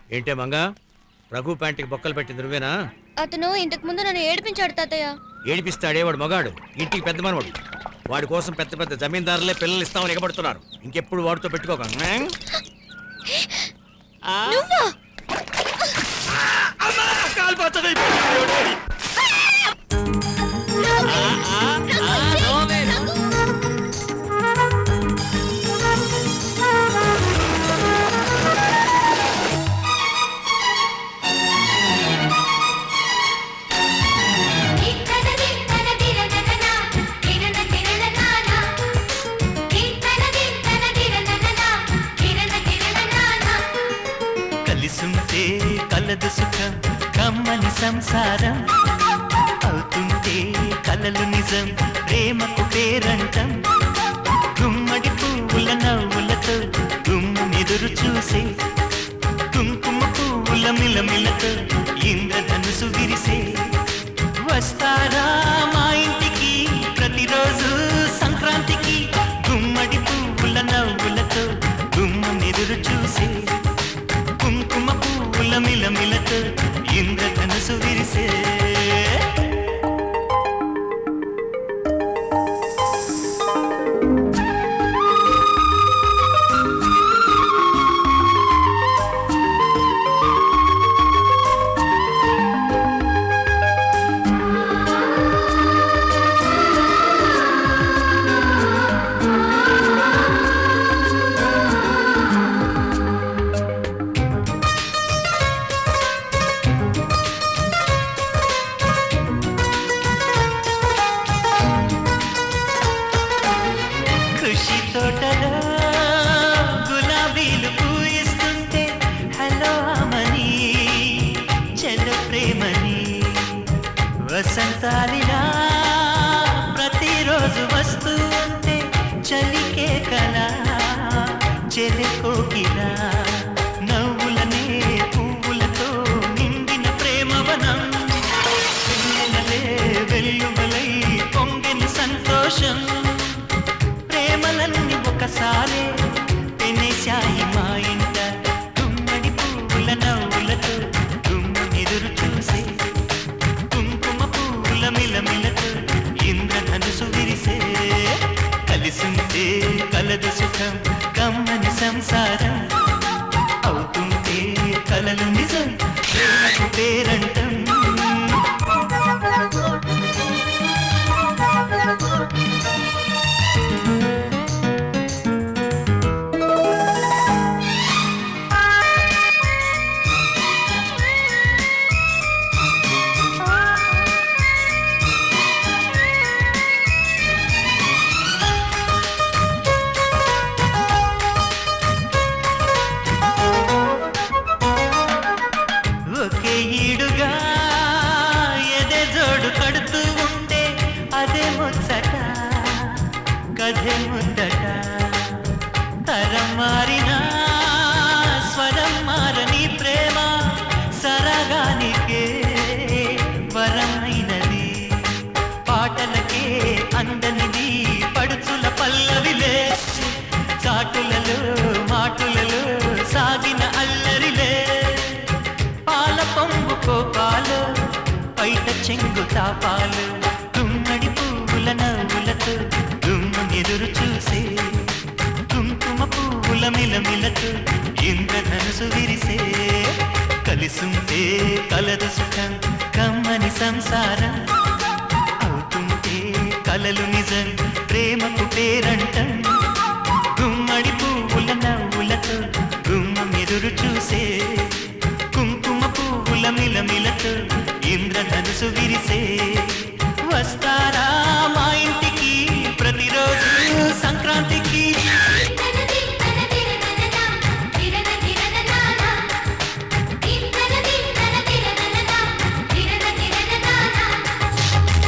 ఏంటే మంగా రఘు ప్యాంటుకి బొక్కలు పెట్టింది నువ్వేనా? అతను ఇంతకు ముందు నన్ను ఏడిపించాడు తాతయ్య. ఏడిపిస్తాడే వాడు మగాడు, ఇంటికి పెద్ద మనవాడు. వాడి కోసం పెద్ద పెద్ద జమీందారులే పిల్లలు ఇస్తామని ఎగబడుతున్నారు. ఇంకెప్పుడు వాడితో పెట్టుకోక. కలిసుంటే కలదు సుఖం కమ్మని సంసారం అవుతుంటే కలలు నిజం ప్రేమకు పేరంటం గుమ్మడి పువ్వుల నవ్వులతో గుమ్మెదురు చూసే కుంకుమ పువ్వుల మిలమిలతో ఇంద్రధనుసు విరిసే వస్తారా మా ఇంటికి ప్రతిరోజు సంక్రాంతికి గుమ్మడి పువ్వుల నవ్వులతో గుమ్మెదురు చూసే కుంకుమ పువ్వుల మిలమిలతో ఇంద్రధనుసు విరిసే ఖుషి తోటలో గులాబీలు పూయిస్తుంటే హలో అమని చెల్ల ప్రేమని వసంతాలిలా ప్రతిరోజు వస్తూ ఉంటే చలికే కలా చెలి కోకిలా నవ్వులనే పువ్వులతో నిండిన ప్రేమవనం వెన్నెలలే వెల్లువలై పొంగిన సంతోషం ప్రేమలన్నీ ఒకసారే పెనేశాయి మా ఇంట గుమ్మడి పువ్వుల నవ్వులతో గుమ్మెదురు చూసే కుంకుమ పువ్వుల మిలమిలతో ఇంద్రధనుసు విరిసే కలిసుంటే కలదు సుఖం కమ్మని సంసారం అవుతుంటే కలలు నిజం ప్రేమకు పేరంటం ఒకే ఈడుగా ఎదే జోడు కడుతూ ఉంటే అదే ముచ్చట కథే ముద్దట తరం మారినా స్వరం మారని ప్రేమ సరగానికే వరమైనది పాటలకే అందనిది పడుచుల పల్లవిలే చాటులలో మాటులలో సాగిన అల్లరిలే పాల పొంగు కోపాలు పైట చెంగు తాపాలు గుమ్మడి పువ్వుల నవ్వులతో గుమ్మెదురు చూసే కుంకుమ పువ్వుల మిలమిలతో ఇంద్రధనుసు విరిసే కలిసుంటే కలదు సుఖం కమ్మని సంసారం అవుతుంటే కలలు నిజం ప్రేమకు పేరంటం గుమ్మడి పువ్వుల నవ్వులతో గుమ్మెదురు చూసే కుంకుమ పువ్వుల మిలమిలతో ఇంద్రధనుసు విరిసే